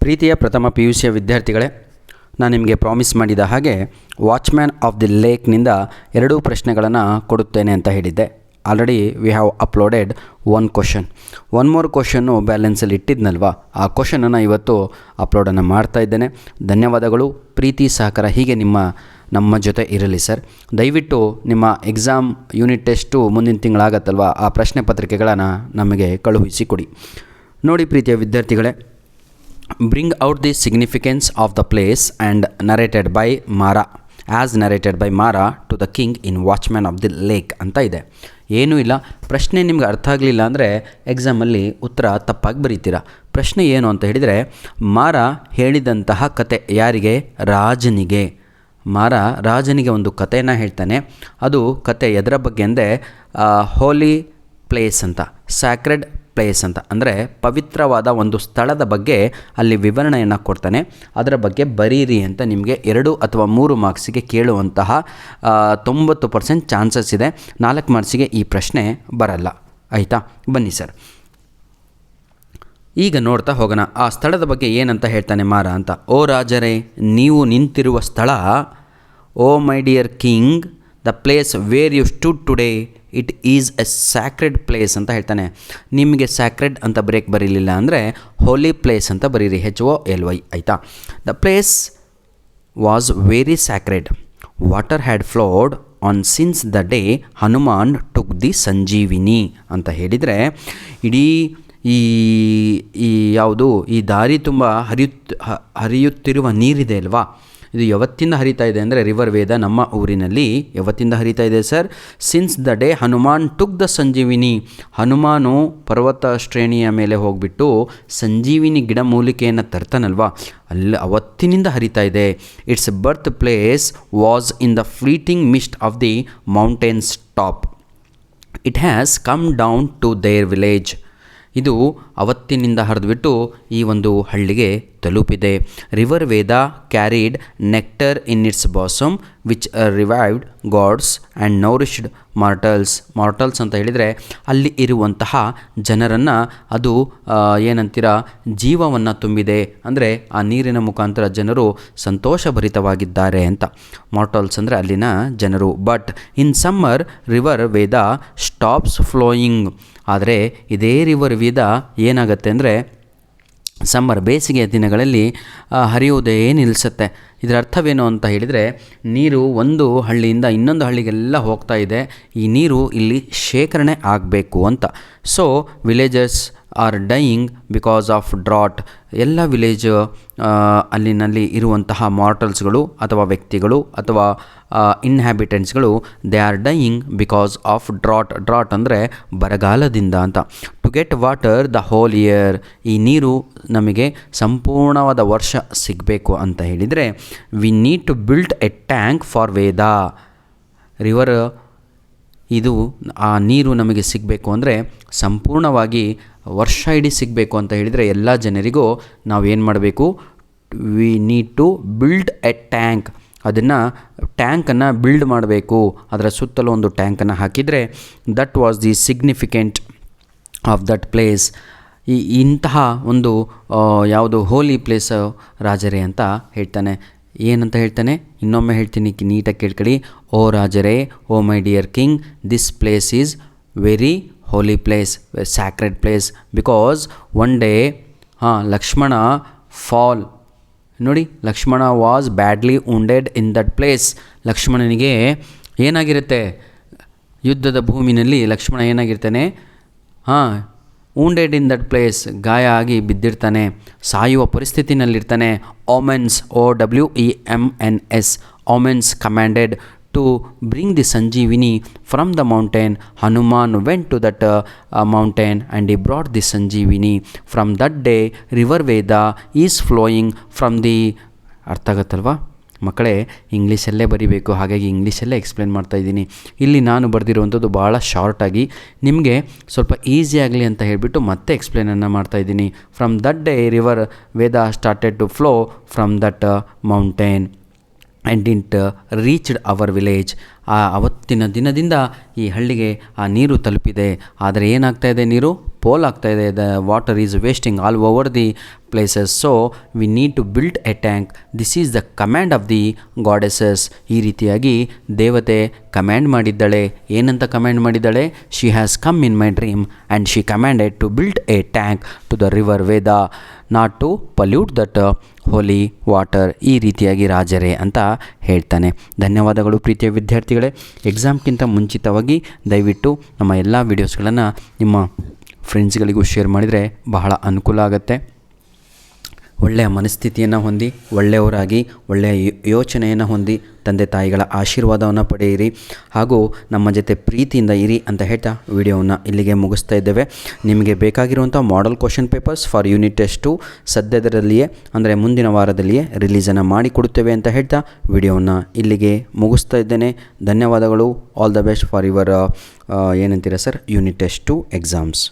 ಪ್ರೀತಿಯ ಪ್ರಥಮ PUCಯ ವಿದ್ಯಾರ್ಥಿಗಳೇ, ನಾನು ನಿಮಗೆ ಪ್ರಾಮಿಸ್ ಮಾಡಿದ ಹಾಗೆ ವಾಚ್ಮ್ಯಾನ್ ಆಫ್ ದಿ ಲೇಕ್ನಿಂದ 2 ಪ್ರಶ್ನೆಗಳನ್ನು ಕೊಡುತ್ತೇನೆ ಅಂತ ಹೇಳಿದ್ದೆ. Already we have uploaded 1 question. 1 more ಕ್ವಶನ್ನು ಬ್ಯಾಲೆನ್ಸಲ್ಲಿ ಇಟ್ಟಿದ್ನಲ್ವಾ, ಆ ಕ್ವಶನನ್ನು ಇವತ್ತು ಅಪ್ಲೋಡನ್ನು ಮಾಡ್ತಾ ಇದ್ದೇನೆ. ಧನ್ಯವಾದಗಳು. ಪ್ರೀತಿ ಸಹಕಾರ ಹೀಗೆ ನಮ್ಮ ಜೊತೆ ಇರಲಿ ಸರ್. ದಯವಿಟ್ಟು ನಿಮ್ಮ ಎಕ್ಸಾಮ್ ಯೂನಿಟ್ ಟೆಸ್ಟು ಮುಂದಿನ ತಿಂಗಳಾಗತ್ತಲ್ವ, ಆ ಪ್ರಶ್ನೆ ಪತ್ರಿಕೆಗಳನ್ನು ನಮಗೆ ಕಳುಹಿಸಿ ಕೊಡಿ. ನೋಡಿ ಪ್ರೀತಿಯ ವಿದ್ಯಾರ್ಥಿಗಳೇ, bring out the significance of the place and narrated by Mara to the king in watchman of the lake ಅಂತ ಇದೆ. ಏನೂ ಇಲ್ಲ, ಪ್ರಶ್ನೆ ನಿಮ್ಗೆ ಅರ್ಥ ಆಗಲಿಲ್ಲ ಅಂದರೆ ಎಕ್ಸಾಮಲ್ಲಿ ಉತ್ತರ ತಪ್ಪಾಗಿ ಬರೀತೀರಾ. ಪ್ರಶ್ನೆ ಏನು ಅಂತ ಹೇಳಿದರೆ, ಮಾರಾ ಹೇಳಿದಂತಹ ಕತೆ ಯಾರಿಗೆ? ರಾಜನಿಗೆ. ಮಾರಾ ರಾಜನಿಗೆ ಒಂದು ಕಥೆಯನ್ನು ಹೇಳ್ತಾನೆ. ಅದು ಕತೆ ಎದರ ಬಗ್ಗೆ ಅಂದರೆ ಹೋಲಿ ಪ್ಲೇಸ್ ಅಂತ, ಸ್ಯಾಕ್ರೆಡ್ ಪ್ಲೇಸ್ ಅಂತ, ಅಂದರೆ ಪವಿತ್ರವಾದ ಒಂದು ಸ್ಥಳದ ಬಗ್ಗೆ ಅಲ್ಲಿ ವಿವರಣೆಯನ್ನು ಕೊಡ್ತಾನೆ. ಅದರ ಬಗ್ಗೆ ಬರೀರಿ ಅಂತ ನಿಮಗೆ 2 ಅಥವಾ 3 ಮಾರ್ಕ್ಸಿಗೆ ಕೇಳುವಂತಹ 90% ಚಾನ್ಸಸ್ ಇದೆ. 4 ಮಾರ್ಕ್ಸಿಗೆ ಈ ಪ್ರಶ್ನೆ ಬರಲ್ಲ. ಆಯಿತಾ? ಬನ್ನಿ ಸರ್, ಈಗ ನೋಡ್ತಾ ಹೋಗೋಣ. ಆ ಸ್ಥಳದ ಬಗ್ಗೆ ಏನಂತ ಹೇಳ್ತಾನೆ ಮಾರಾ ಅಂತ. ಓ ರಾಜರೇ, ನೀವು ನಿಂತಿರುವ ಸ್ಥಳ, O my dear king, the place where you stood today, it is a sacred place ಅಂತ ಹೇಳ್ತಾನೆ. ನಿಮಗೆ ಸ್ಯಾಕ್ರೆಡ್ ಅಂತ ಬ್ರೇಕ್ ಬರೀಲಿಲ್ಲ ಅಂದರೆ ಹೋಲಿ ಪ್ಲೇಸ್ ಅಂತ ಬರೀರಿ, HOLY. ಆಯಿತಾ? The place was very sacred. Water had flowed on since the day Hanuman took the Sanjeevini ಅಂತ ಹೇಳಿದರೆ, ಇಡೀ ಈ ದಾರಿ ತುಂಬ ಹರಿಯುತ್ತಿರುವ ನೀರಿದೆ ಅಲ್ವಾ, ಇದು ಯಾವತ್ತಿಂದ ಹರಿತಾ ಇದೆ ಅಂದರೆ ರಿವರ್ ವೇದ ನಮ್ಮ ಊರಿನಲ್ಲಿ ಯಾವತ್ತಿಂದ ಹರಿತಾ ಇದೆ ಸರ್? Since the day Hanuman took the Sanjeevini. Hanuman ಪರ್ವತ ಶ್ರೇಣಿಯ ಮೇಲೆ ಹೋಗಿಬಿಟ್ಟು ಸಂಜೀವಿನಿ ಗಿಡಮೂಲಿಕೆಯನ್ನು ತರ್ತಾನಲ್ವಾ, ಅಲ್ಲಿ ಅವತ್ತಿನಿಂದ ಹರಿತಾ ಇದೆ. Its birth place was in the fleeting mist of the mountains top. It has come down to their village. ಇದು ಅವತ್ತಿನಿಂದ ಹರಿದುಬಿಟ್ಟು ಈ ಒಂದು ಹಳ್ಳಿಗೆ ತಲುಪಿದೆ. River Veda carried nectar in its bosom which revived gods and nourished mortals ಅಂತ ಹೇಳಿದರೆ ಅಲ್ಲಿ ಇರುವಂತಹ ಜನರನ್ನು ಅದು ಏನಂತೀರ, ಜೀವವನ್ನು ತುಂಬಿದೆ. ಅಂದರೆ ಆ ನೀರಿನ ಮುಖಾಂತರ ಜನರು ಸಂತೋಷಭರಿತವಾಗಿದ್ದಾರೆ ಅಂತ. ಮಾರ್ಟಲ್ಸ್ ಅಂದರೆ ಅಲ್ಲಿನ ಜನರು. But in summer river Veda stops flowing. ಆದರೆ ಇದೇ ರಿವರ್ ವೇದ ಏನಾಗುತ್ತೆ ಅಂದರೆ ಸಮ್ಮರ್, ಬೇಸಿಗೆಯ ದಿನಗಳಲ್ಲಿ ಹರಿಯುವುದೇ ನಿಲ್ಲಿಸುತ್ತೆ. ಇದರ ಅರ್ಥವೇನು ಅಂತ ಹೇಳಿದರೆ, ನೀರು ಒಂದು ಹಳ್ಳಿಯಿಂದ ಇನ್ನೊಂದು ಹಳ್ಳಿಗೆಲ್ಲ ಹೋಗ್ತಾ ಇದೆ. ಈ ನೀರು ಇಲ್ಲಿ ಶೇಖರಣೆ ಆಗಬೇಕು ಅಂತ. So villages are dying because of drought. ಎಲ್ಲ ಅಲ್ಲಿನಲ್ಲಿ ಇರುವಂತಹ ಮಾರ್ಟಲ್ಸ್ಗಳು ಅಥವಾ ವ್ಯಕ್ತಿಗಳು ಅಥವಾ ಇನ್ಹ್ಯಾಬಿಟೆಂಟ್ಸ್ಗಳು they are dying because of drought ಅಂದರೆ ಬರಗಾಲದಿಂದ ಅಂತ. To get water the whole year. ಈ ನೀರು ನಮಗೆ ಸಂಪೂರ್ಣವಾದ ವರ್ಷ ಸಿಗಬೇಕು ಅಂತ ಹೇಳಿದರೆ we need to build a tank for Veda. River ಇದು ಆ ನೀರು ನಮಗೆ ಸಿಗಬೇಕು ಅಂದರೆ ಸಂಪೂರ್ಣವಾಗಿ ವರ್ಷ ಇಡೀ ಸಿಗಬೇಕು ಅಂತ ಹೇಳಿದರೆ ಎಲ್ಲ ಜನರಿಗೂ ನಾವು ಏನು ಮಾಡಬೇಕು? We need to build a tank. ಟ್ಯಾಂಕನ್ನು ಬಿಲ್ಡ್ ಮಾಡಬೇಕು. ಅದರ ಸುತ್ತಲೂ ಒಂದು ಟ್ಯಾಂಕನ್ನು ಹಾಕಿದರೆ that was the significant of that place. ಇಂತಹ ಒಂದು ಯಾವುದು ಹೋಲಿ ಪ್ಲೇಸ್ ರಾಜರೇ ಅಂತ ಹೇಳ್ತಾನೆ. ಏನಂತ ಹೇಳ್ತಾನೆ? ಇನ್ನೊಮ್ಮೆ ಹೇಳ್ತೀನಿ, ನೀಟಾಗಿ ಕೇಳ್ಕೊಳ್ಳಿ. ಓ ರಾಜರೇ, O my dear king, this place is very holy place, sacred place, because one day Lakshmana fall. ನೋಡಿ, Lakshmana was badly wounded in that place. ಲಕ್ಷ್ಮಣನಿಗೆ ಏನಾಗಿರುತ್ತೆ? ಯುದ್ಧದ ಭೂಮಿನಲ್ಲಿ ಲಕ್ಷ್ಮಣ ಏನಾಗಿರ್ತಾನೆ? ವುಂಡೆಡ್ ಇನ್ ದಟ್ ಪ್ಲೇಸ್, ಗಾಯ ಆಗಿ ಬಿದ್ದಿರ್ತಾನೆ, ಸಾಯುವ ಪರಿಸ್ಥಿತಿನಲ್ಲಿರ್ತಾನೆ. Omens, OWEMNS, omens commanded to bring the Sanjeevini from the mountain. Hanuman went to that mountain and he brought the Sanjeevini. From that day river Veda is flowing from the. ಅರ್ಥ ಆಗುತ್ತಲ್ವಾ ಮಕ್ಕಳೇ? ಇಂಗ್ಲೀಷಲ್ಲೇ ಬರೀಬೇಕು, ಹಾಗಾಗಿ ಇಂಗ್ಲೀಷಲ್ಲೇ explain ಮಾಡ್ತಾಯಿದ್ದೀನಿ. ಇಲ್ಲಿ ನಾನು ಬರೆದಿರುವಂಥದ್ದು ಭಾಳ ಶಾರ್ಟಾಗಿ ನಿಮಗೆ ಸ್ವಲ್ಪ ಈಸಿ ಆಗಲಿ ಅಂತ ಹೇಳಿಬಿಟ್ಟು ಮತ್ತೆ ಎಕ್ಸ್ಪ್ಲೇನನ್ನು ಮಾಡ್ತಾಯಿದ್ದೀನಿ. From that day river Veda started to flow from that mountain and it reached our village. ಅವತ್ತಿನ ದಿನದಿಂದ ಈ ಹಳ್ಳಿಗೆ ಆ ನೀರು ತಲುಪಿದೆ. ಆದರೆ ಏನಾಗ್ತಾ ಇದೆ? ನೀರು ಆಗ್ತಾ ಇದೆ, the water is wasting all over the places, so we need to build a tank, this is the command of the goddesses. ಈ ರೀತಿಯಾಗಿ ದೇವತೆ ಕಮ್ಯಾಂಡ್ ಮಾಡಿದ್ದಾಳೆ. ಏನಂತ ಕಮ್ಯಾಂಡ್ ಮಾಡಿದ್ದಾಳೆ? She has come in my dream and she commanded to build a tank to the river Veda not to pollute that holy water. ಈ ರೀತಿಯಾಗಿ ರಾಜರೇ ಅಂತ ಹೇಳ್ತಾನೆ. ಧನ್ಯವಾದಗಳು ಪ್ರೀತಿಯ ವಿದ್ಯಾರ್ಥಿಗಳೇ. ಎಕ್ಸಾಮ್ಗಿಂತ ಮುಂಚಿತವಾಗಿ ದಯವಿಟ್ಟು ನಮ್ಮ ಎಲ್ಲ ವೀಡಿಯೋಸ್ಗಳನ್ನು ನಿಮ್ಮ ಫ್ರೆಂಡ್ಸ್ಗಳಿಗೂ ಶೇರ್ ಮಾಡಿದರೆ ಬಹಳ ಅನುಕೂಲ ಆಗುತ್ತೆ. ಒಳ್ಳೆಯ ಮನಸ್ಥಿತಿಯನ್ನು ಹೊಂದಿ, ಒಳ್ಳೆಯವರಾಗಿ, ಒಳ್ಳೆಯ ಯೋಚನೆಯನ್ನು ಹೊಂದಿ, ತಂದೆ ತಾಯಿಗಳ ಆಶೀರ್ವಾದವನ್ನು ಪಡೆಯಿರಿ ಹಾಗೂ ನಮ್ಮ ಜೊತೆ ಪ್ರೀತಿಯಿಂದ ಇರಿ ಅಂತ ಹೇಳ್ತಾ ವಿಡಿಯೋವನ್ನು ಇಲ್ಲಿಗೆ ಮುಗಿಸ್ತಾ ಇದ್ದೇವೆ. ನಿಮಗೆ ಬೇಕಾಗಿರುವಂಥ model question papers for unit test 2 ಸದ್ಯದರಲ್ಲಿಯೇ ಅಂದರೆ ಮುಂದಿನ ವಾರದಲ್ಲಿಯೇ ರಿಲೀಸನ್ನು ಮಾಡಿಕೊಡುತ್ತೇವೆ ಅಂತ ಹೇಳ್ತಾ ವಿಡಿಯೋವನ್ನು ಇಲ್ಲಿಗೆ ಮುಗಿಸ್ತಾ ಇದ್ದೇನೆ. ಧನ್ಯವಾದಗಳು. All the best for your ಏನಂತೀರಾ ಸರ್, ಯೂನಿಟ್ ಟೆಸ್ಟ್ 2 ಎಕ್ಸಾಮ್ಸ್.